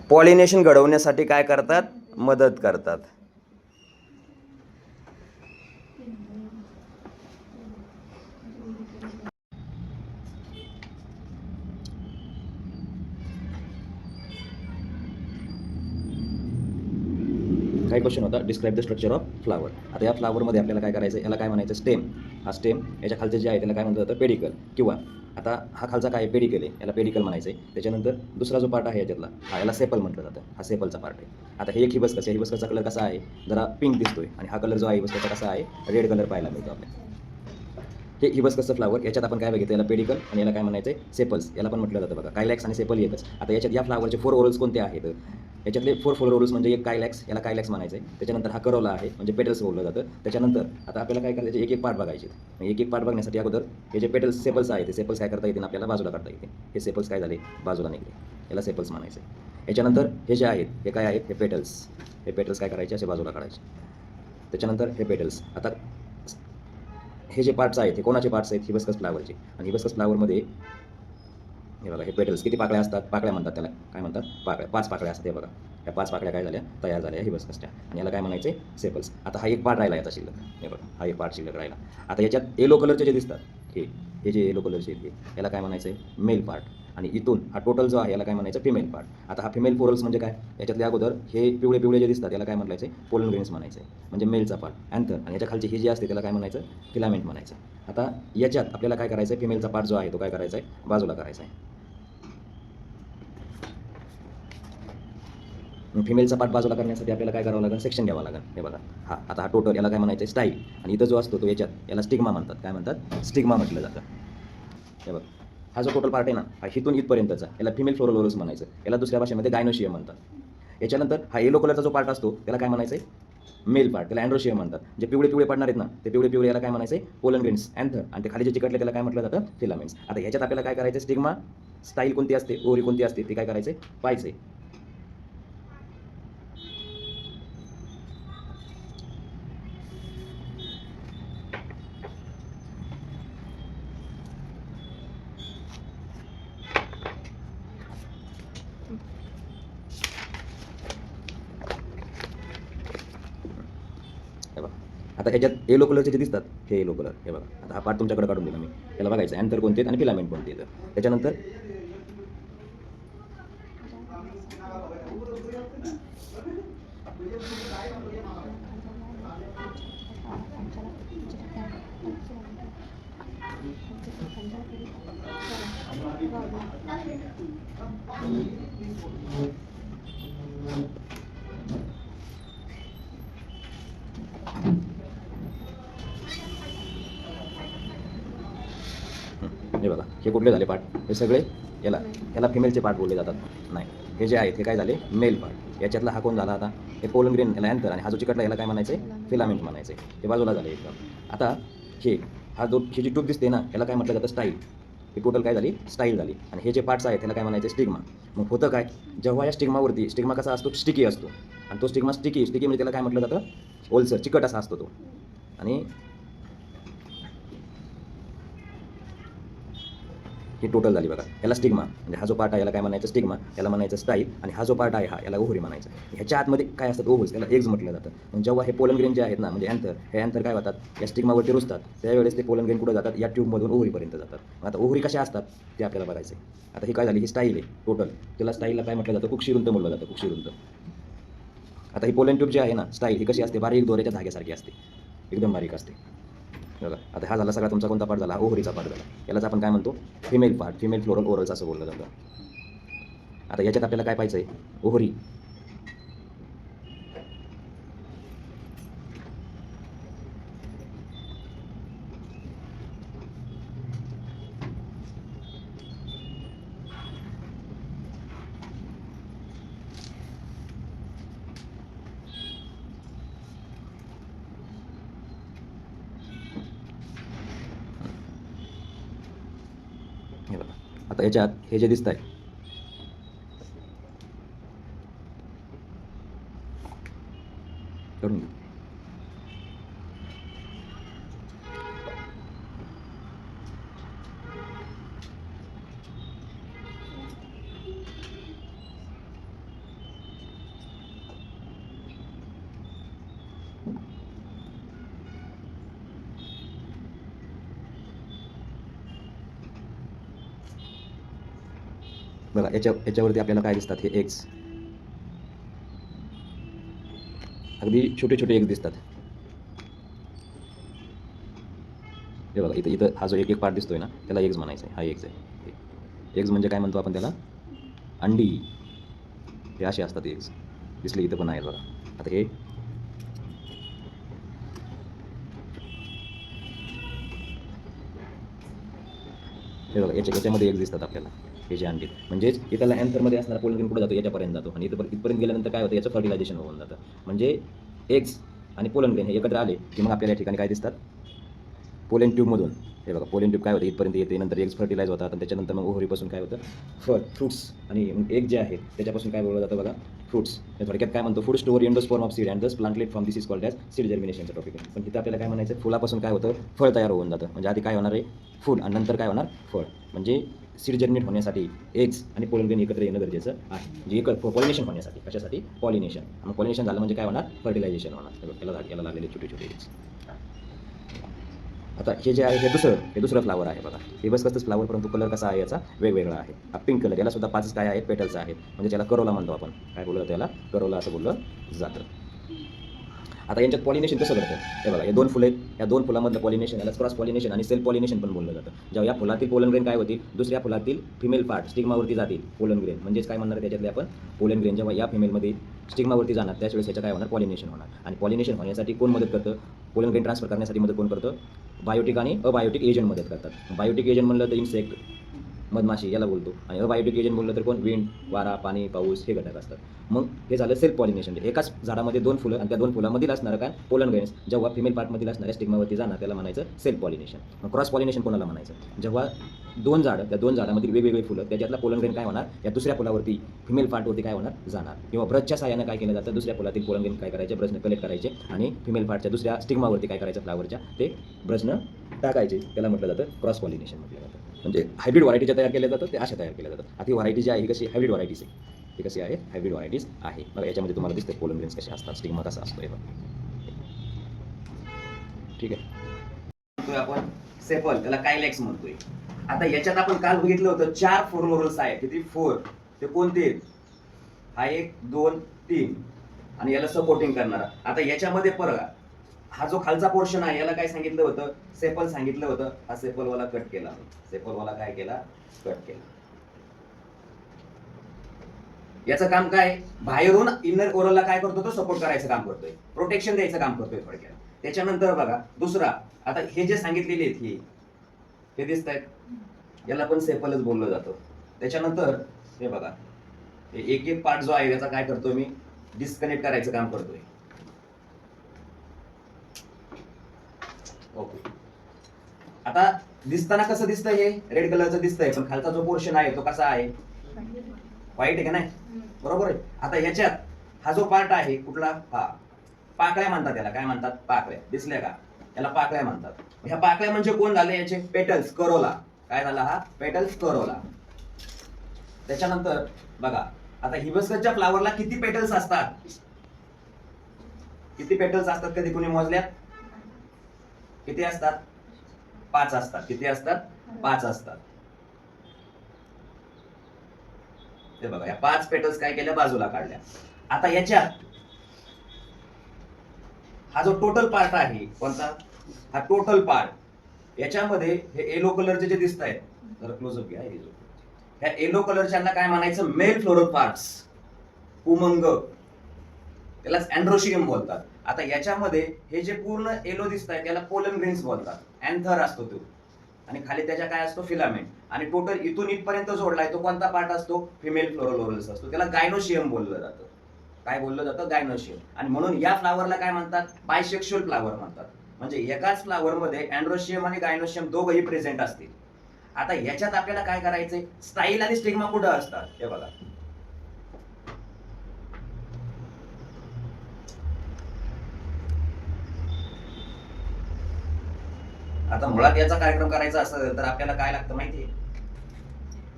Pollination घडवण्यासाठी काय करतात? मदत करतात. काही क्वेश्चन होता, describe the structure of flower. आता या फ्लावरमध्ये आपल्याला काय करायचं, याला काय म्हणायचं? स्टेम. हा स्टेम, याच्या खालचे जे आहे त्याला काय म्हटलं जातं? पेडिकल. किंवा आता हा खालचा काय आहे? पेडिकल आहे, याला पेडिकल म्हणायचं आहे. त्याच्यानंतर दुसरा जो पार्ट आहे याच्यातला, हा याला सेपल म्हटलं जातं. हा सेपलचा पार्ट आहे. आता हे एक हिबस्कस आहे. हिबस्कसचा कलर कसा आहे? जरा पिंक दिसतोय. आणि हा कलर जो आहे हिबस्कसचा कसा आहे? रेड कलर पाहायला मिळतो आपल्याला. हे हिबस्कसचं फ्लावर, याच्यात आपण काय बघितलं? याला पेडिकल आणि याला काय म्हणायचं? सेपल्स. याला पण म्हटलं जातं बघा. कायलॅक्स आणि सेपल एकच. आता याच्यात या फ्लावरचे 4 ओरल्स कोणते आहेत? याच्यातले 4 फ्लोरोल्स म्हणजे एक कायलॅक्स, याला कायलॅक्स म्हणायचं आहे. त्याच्यानंतर हा करोला आहे, म्हणजे पेटल्स बोललं जातं. त्याच्यानंतर आता आपल्याला काय करायचं? एक एक पार्ट बघायचे. एक एक पार्ट बघण्यासाठी अगोदर हे जे पेटल्स सेपल्स आहेत, ते सेपल्स काय करता येतील? आपल्याला बाजूला काढता येते. हे सेपल्स काय झाले? बाजूला निघले. याला सेपल्स म्हणायचं आहे. याच्यानंतर हे जे आहेत, हे काय आहेत? हे पेटल्स. हे पेटल्स काय करायचे? असे बाजूला काढायचे. त्याच्यानंतर हे पेटल्स. आता हे जे पार्ट्स आहेत, हे कोणाचे पार्ट्स आहेत? हिबस्कस फ्लावरचे. आणि हिबस्कस फ्लावरमध्ये हे बघा, हे पेटल्स किती पाकळ्या असतात? पाकळ्या म्हणतात त्याला. काय म्हणतात? पाकळ्या. 5 पाकळ्या असतात. हे बघा, या 5 पाकळ्या काय झाल्या? तयार झाल्या हिबस्कसच्या. आणि याला काय म्हणायचे? सेपल्स. आता हा एक पार्ट राहिला याचा शिल्लक. हे बघा, हा एक पार्ट शिल्लक राहिला. आता याच्यात येलो कलरचे जे दिसतात, हे जे येलो कलरचे आहेत, याला काय म्हणायचं आहे? Male part. आणि इथून हा टोटल जो आहे याला काय म्हणायचं? Female part. आता हा फिमेल फ्लोरल्स म्हणजे काय? याच्यातल्या अगोदर हे पिवळे पिवळे जे दिसतात याला काय म्हणायचं? पोलन ग्रेन्स म्हणायचं आहे, म्हणजे मेलचा पार्ट. अँथर. आणि याच्या खालची ही जी असते त्याला काय म्हणायचं? फिलामेंट म्हणायचं. आता याच्यात आपल्याला काय करायचं आहे? फिमेलचा पार्ट जो आहे तो काय करायचा आहे? बाजूला करायचा आहे. फिमेलचा पार्ट बाजूला करण्यासाठी आपल्याला काय करावं लागेल? सेक्शन घ्यावं लागेल. हे बघा, हा आता हा टोटल याला काय म्हणायचं? स्टाईल. आणि इथं जो असतो तो याला स्टिग्मा म्हणतात. काय म्हणतात? स्टिग्मा म्हटलं जातं. हे बघा, हा जो टोटल पार्ट आहे ना, हा इथून इथपर्यंतचा, याला फिमेल फ्लोरोलोरस म्हणायचं. याला दुसऱ्या भाषेमध्ये गायनोशियम म्हणतात. याच्यानंतर हा येलो कलरचा जो पार्ट असतो त्याला काय म्हणायचं? Male part. त्याला अँड्रोशियम म्हणतात. जे पिवळे पिवळे पडणार आहेत ना, ते पिवळे पिवळे याला काय म्हणायचं? Pollen grains, anther. आणि ते खाली जे चिकटले त्याला काय म्हटलं जातं? फिलामेंट्स. आता ह्याच्यात आपल्याला काय करायचं? स्टिग्मा, स्टाईल कोणती असते, ओरी कोणती असते, ते काय करायचं? पाहायचं. हे बघा, आता ह्याच्यात येलो कलरचे जे दिसतात, हे येलो कलर. हे बघा, आता हा पार्ट तुमच्याकडे काढून दिला मी. त्याला बघायचं अँथर कोणते आणि फिलामेंट कोणते आहेत. त्याच्यानंतर हे बघा, हे कुठले झाले पार्ट? हे सगळे याला फिमेलचे पार्ट बोलले जातात. नाही, हे जे आहेत हे काय झाले? Male part. याच्यातला हा कोण झाला? आता हे पोलन ग्रेन, याला अँथर. आणि हा जो चिकटला याला काय म्हणायचं? फिलामेंट म्हणायचं. हे बाजूला झाले एकदम. आता ही जी ट्यूब दिसते ना, याला काय म्हटलं जातं? स्टाईल. ही टोटल काय झाली? स्टाईल झाली. आणि हे जे पार्ट्स आहेत त्याला काय म्हणायचे? स्टिग्मा. मग होतं काय? जेव्हा या स्टिग्मावरती, स्टिग्मा कसा असतो? स्टिकी असतो. आणि तो स्टिग्मा स्टिकी म्हणजे त्याला काय म्हटलं जातं? ओलसर, चिकट असा असतो तो. आणि ही टोटल झाली बघा. याला स्टिग्मा, म्हणजे हा जो पार्ट आहे याला काय म्हणायचं? स्टिग्मा. याला म्हणायचं स्टाईल. आणि हा जो पार्ट आहे याला ओव्हरी म्हणायचं. ह्याच्या आतमध्ये काय असतात? ओव्हल्स. त्याला एग्ज म्हटलं जातं. म्हणजे जेव्हा हे पोलन ग्रेन जे आहेत ना, म्हणजे अँथर, हे अँथर काय होतात? या स्टिग्मावरती रुजतात. त्यावेळेस ते पोलन ग्रेन कुठं जातात? या ट्यूबमधून ओव्हरीपर्यंत जातात. आता ओव्हरी कशा असतात ते आपल्याला बघायचं आहे. आता ही काय झाली? ही स्टाईल आहे टोटल. त्याला स्टाईलला काय म्हटलं जातं? कुक्षिरुंत म्हटलं जातं. कुक्षिरुंत. आता ही पोलन ट्यूब जी आहे ना, स्टाईल, ही कशी असते? बारीक दोऱ्याच्या धाग्यासारखी असते, एकदम बारीक असते. बघा, आता हा झाला सगळा तुमचा कोणता पार्ट झाला? ओव्हरीचा पार्ट झाला. यालाच आपण काय म्हणतो? Female part, female floral orals असं बोललं जातं. आता याच्यात आपल्याला काय पाहिजे? ओव्हरी. हे बघा, आता याच्यात हे जे दिसत आहे, करून घेऊ. बघा याच्यावरती आपल्याला काय दिसतात, हे एग्स अगदी छोटे छोटे एग्स दिसतात. हे बघा इथं हा जो एक पार्ट दिसतोय ना, त्याला एग्स म्हणायचं आहे. हा एग्स आहे. एग्स म्हणजे काय म्हणतो आपण त्याला, अंडी. हे असे असतात एग्स. दिसले इथं पण आहेत बघा. आता हे बघा याच्यामध्ये एग्स दिसतात आपल्याला, हे जे अंडी. म्हणजेच इथला अँथरमध्ये असणारा पोलन ग्रेन पुढे जातो, याच्यापर्यंत जातो आणि इथपर्यंत गेल्यानंतर काय होतं, याचं फर्टिलायझेशन होऊन जातं. म्हणजे एग्स आणि पोलन ग्रेन हे एकत्र आले की मग आपल्याला या ठिकाणी काय दिसतात, पोलन ट्यूबमधून. हे बघा पोलन ट्यूब काय होतं, इथपर्यंत येते, नंतर एग्स फर्टिलाइज होतात आणि त्याच्यानंतर मग ओव्हरीपासून काय होतं, फ्रुट्स. आणि एग जे आहे त्याच्यापासून काय बोललं जातं बघा, फ्रुट्स. थोडक्यात काय म्हणतो, food store endosperm of seed and thus plantlet from this is called as seed जर्मिनेशनचं टॉपिक आहे. पण तिथं आपल्याला काय म्हणायचं, फुलापासून काय होतं, फळ तयार होऊन जातं. म्हणजे आधी काय होणार आहे, फूल, आणि नंतर काय होणार, फळ. म्हणजे सीड जर्मिनेट होण्यासाठी एग्स आणि पोलन ग्रेन एकत्र येणं गरजेचं आहे. म्हणजे पॉलिनेशन होण्यासाठी. कशासाठी, पॉलिनेशन. मग पॉलिनेशन झालं म्हणजे काय होणार, फर्टिलायझेशन होणार. याला लागलेले छोटे छोटे एग्स. आता हे जे आहे हे दुसरं फ्लावर आहे बघा. हे बस कसंच फ्लावर, परंतु कलर कसा आहे याचा, वेगवेगळा आहे. हा पिंक कलर. याला सुद्धा 5 काय आहेत, पेटल्स आहेत. म्हणजे त्याला करोला म्हणतो आपण. काय बोललं जातं याला, करोला असं बोललं जातं. आता यांच्यात पॉलिनेशन कसं करतं, हे बघा. हे 2 फुलं आहेत. या 2 फुलामधलं पॉलिनेशन याला क्रॉस पॉलिनेशन आणि सेल्फ पॉलिनेशन पण बोललं जातं. जेव्हा या फुलातील पोलन ग्रेन काय होतील, दुसऱ्या फुलातील फिमेल पार्ट स्टिग्मावरती जातील. पोलन ग्रेन म्हणजेच काय म्हणणार त्याच्यातले आपण, पोलन ग्रेन जेव्हा या फिमेलमध्ये स्टिग्मावरती जाणार त्याच वेळेस याचं काय होणार, पॉलिनेशन होणार. आणि पॉलिनेशन होण्यासाठी कोण मदत करतं, पोलन ग्रेन ट्रान्सफर करण्यासाठी मदत कोण करतं, बायोटिक आणि अबायोटिक एजंट मदत करतात. बायोटिक एजंट म्हणलं तर इन्सेक्ट, मधमाशी याला बोलतो. आणि अबायोटिक एजंट बोललं तर कोण, विंड, वारा, पाणी, पाऊस हे घटक असतात. मग हे झालं सेल्फ पॉलिनेशन. एकाच झाडामध्ये 2 फुलं आणि त्या 2 फुलामधील असणारं काय, पोलन ग्रेन्स जेव्हा फिमेल पार्टमधील असणाऱ्या स्टिग्मावरती जाणार त्याला म्हणायचं सेल्फ पॉलिनेशन. मग क्रॉस पॉलिनेशन कोणाला म्हणायचं, जेव्हा 2 झाडं, त्या 2 झाडामधील वेगवेगळे फुलं, त्याच्यातला पोलन ग्रेन काय होणार, या दुसऱ्या फुलावरती फिमेल पार्टवरती काय होणार, जाणार. किंवा ब्रशच्या साहाय्यानं काय केलं जातं, दुसऱ्या फुलातील पोलन ग्रेन काय करायचे, ब्रशनं कलेक्ट करायचे आणि फिमेल पार्टच्या दुसऱ्या स्टिग्मावरती काय करायचं, फ्लावरच्या, ते ब्रशनं टाकायचे. त्याला म्हटलं जातं क्रॉस पॉलिनेशन म्हटलं जातं. म्हणजे हायब्रिड व्हरायटीच्या तयार केल्या जातात, ते अशा तयार केल्या जातात. आता ही व्हरायटी जी आहे ही कशी, हायब्रिड व्हरायटीज आहे. ही कशी आहे, हायब्रिड व्हरायटीज आहे. बघा याच्यामध्ये तुम्हाला दिसते पोलन ग्रेन्स कसे असतात, स्टिग्मा कसा असतो हे बघा. ठीक आहे. म्हणतोय आपण सेपल, त्याला कायलॅक्स म्हणतोय. आता याच्यात आपण काल बघितलं होतं 4 फ्लोरोल्स आहेत. किती, 4. ते कोणते, हा 1 2 3 आणि याला सपोर्टिंग करणारा. आता याच्यामध्ये बघा, हा जो खालचा पोर्शन आहे याला काय सांगितलं होतं, सेपल सांगितलं होतं. हा सेपलवाला कट केला. सेपलवाला काय केला, कट केला. याचं काम काय, बाहेरून इनर ओरलला काय करतो, तो सपोर्ट करायचं काम करतोय, प्रोटेक्शन द्यायचं काम करतोय थोडक्यात. त्याच्यानंतर बघा दुसरा, आता हे जे सांगितलेले आहेत हे दिसत आहेत, याला पण सेपलच बोललं जातं. त्याच्यानंतर हे बघा, एक एक पार्ट जो आहे त्याचा काय करतोय मी, डिस्कनेक्ट करायचं काम करतोय. ओके. आता दिसताना कसं दिसतंय, हे रेड कलरचं दिसतंय, पण खालचा जो पोर्शन आहे तो कसा आहे, व्हाईट आहे का नाही, बरोबर आहे. आता याच्यात हा जो पार्ट आहे कुठला, हा पाकळ्या म्हणतात याला. काय म्हणतात, पाकळ्या. दिसल्या का, याला पाकळ्या म्हणतात. ह्या पाकळ्या म्हणजे कोण झाले, याचे पेटल्स, करोला. काय झाला, हा पेटल्स, करोला. त्याच्यानंतर बघा, आता हिबिस्कसच्या फ्लावरला किती पेटल्स असतात, किती पेटल्स असतात, कधी कोणी मोजल्यात, किती असतात, 5 असतात. किती असतात, 5 असतात. ते बघा, या 5 पेटल्स काय केल्या, बाजूला काढल्या. आता याच्यात हा जो टोटल पार्ट आहे कोणता, हा टोटल पार्ट, याच्यामध्ये हे येलो कलरचे जे दिसत आहेत, जरा क्लोजअप घ्या. ह्या येलो कलरच्यांना काय म्हणायचं, मेल फ्लोरल पार्ट्स, पुमंग, त्यालाच अँड्रोशियम बोलतात. आता याच्यामध्ये हे जे पूर्ण येलो दिसत आहे त्याला पोलन ग्रेन्स बोलतात. अँथर असतो तो, आणि खाली त्याच्या काय असतो, फिलामेंट. आणि टोटल इथून इथपर्यंत जोडलाय तो कोणता पार्ट असतो, फिमेल फ्लोरोलोरल्स असतो. त्याला गायनोशियम बोललं जातं. काय बोललं जातं, गायनोशियम. आणि म्हणून या फ्लावरला काय म्हणतात, बायसेक्शुअल फ्लावर म्हणतात. म्हणजे एकाच फ्लावर मध्ये अँड्रोशियम आणि गायनोशियम दोघंही प्रेझेंट असतील. आता याच्यात आपल्याला काय करायचंय, स्टाईल आणि स्टिग्मा कुठं असतात, हे बघा. आता मुळात याचा कार्यक्रम करायचा असेल तर आपल्याला काय लागतं माहितीये,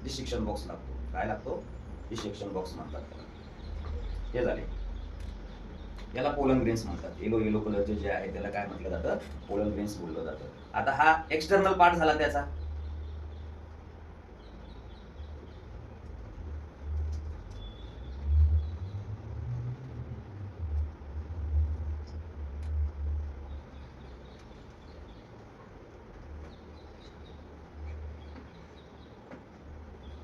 डिसेक्शन बॉक्स लागतो. काय लागतो, डिसेक्शन बॉक्स म्हणतात त्याला. हे झाले, याला पोलन ग्रेन्स म्हणतात. येलो कलरचे जे आहे त्याला काय म्हटलं जातं, पोलन ग्रेन्स बोललं जातं. आता हा एक्सटर्नल पार्ट झाला त्याचा.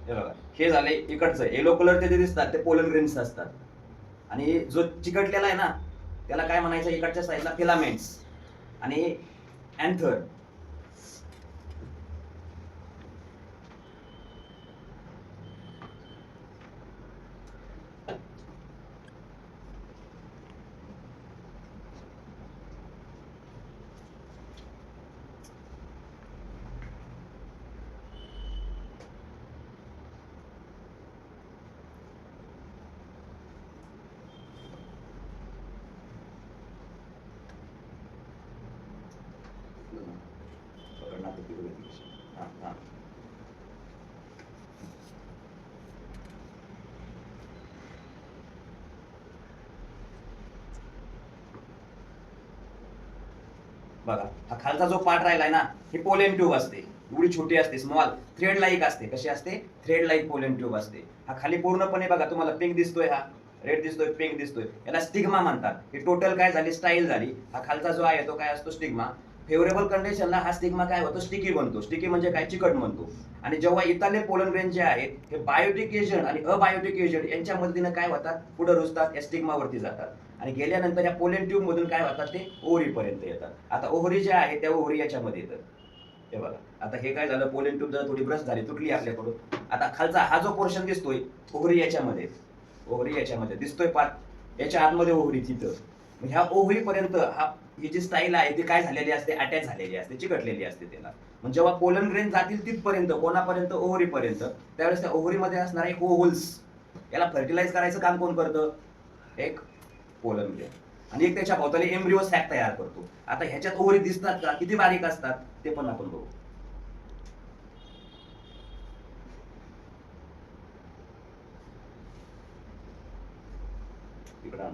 हे बघा, हे झाले इकडचं येलो कलर ते दिसतात ते पोलन ग्रेन्स असतात. आणि जो चिकटलेला आहे ना त्याला काय म्हणायचं, इकडच्या साईडला फिलामेंट्स आणि अँथर. बघा, हा खालचा जो पार्ट राहिलाय ना ही पोलेन ट्यूब असते, एवढी छोटी असते, स्मॉल थ्रेड लाईक असते. कशी असते? थ्रेड लाईक पोलेन ट्यूब असते. हा खाली पूर्णपणे बघा, तुम्हाला पिंक दिसतोय, हा रेड दिसतोय, पिंक दिसतोय, याला स्टिग्मा म्हणतात. ही टोटल काय झाली, स्टाईल झाली. हा खालचा जो आहे तो काय असतो, स्टिग्मा. फेवरेबल कंडिशनला हा स्टिग्मा काय होतो, स्टिकी बनतो. स्टिकी म्हणजे काय, चिकट बनतो. आणि जेव्हा इथले पोलन ग्रेन जे आहेत हे बायोटिक एजंट आणि अबायोटिक एजंट यांच्या मदतीने काय होतात, पुढे रुजतात, या स्टिग्मावरती जातात. आणि गेल्यानंतर या पोलन ट्यूब मधून काय होतात, ते ओव्हरीपर्यंत येतात. आता ओव्हरी जे आहे त्या ओव्हरी याच्यामध्ये येतात. हे बघा, आता हे काय झालं, पोलन ट्यूब जर थोडी ब्रश झाली, तुटली आपल्याकडून. आता खालचा हा जो पोर्शन दिसतोय ओव्हरी याच्यामध्ये, ओव्हरी याच्यामध्ये दिसतोय पार्ट, याच्या आतमध्ये ओव्हरी तिथं. ह्या ओव्हरी पर्यंत ही जी स्टाईल आहे ती काय झालेली असते, अटॅच झालेली असते, चिकटलेली असते त्याला. म्हणजे जेव्हा पोलन ग्रेन जातील तिथपर्यंत, कोणापर्यंत, ओव्हरी पर्यंत, त्यावेळेस त्या ओव्हरीमध्ये असणारे होल्स, याला फर्टिलाइज करायचं काम कोण करतं, एक पोलन ग्रेन. आणि एक त्याच्या भोवताली एम्ब्रिओ सॅक तयार करतो. आता ह्याच्यात ओव्हरी दिसतात का, किती बारीक असतात ते पण आपण बघू. इकडं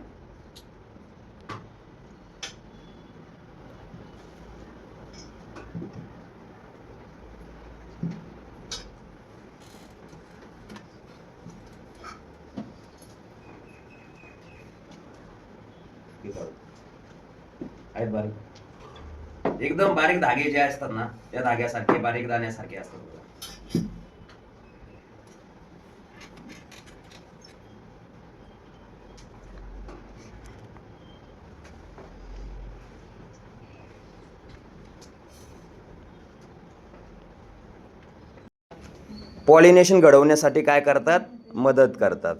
आहेत बारीक, एकदम बारीक धागे जे असतात ना त्या धाग्यासारखे, बारीक दाण्यासारखे असतात. पॉलिनेशन घडवण्यासाठी काय करतात, मदत करतात.